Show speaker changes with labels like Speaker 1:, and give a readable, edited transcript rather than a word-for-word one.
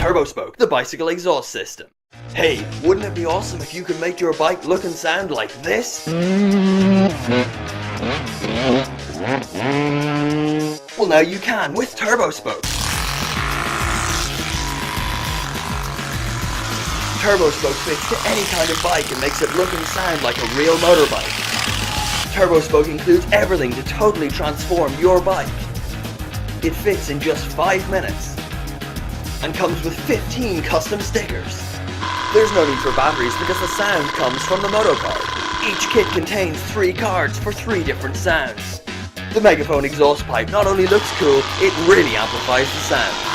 Speaker 1: Turbospoke, the bicycle exhaust system. Hey, wouldn't it be awesome if you could make your bike look and sound like this? Well, now you can with Turbospoke. Turbospoke fits to any kind of bike and makes it look and sound like a real motorbike. Turbospoke includes everything to totally transform your bike. It fits in just 5 minutes and comes with 15 custom stickers. There's no need for batteries because the sound comes from the moto card. Each kit contains 3 cards for 3 different sounds. The megaphone exhaust pipe not only looks cool, it really amplifies the sound.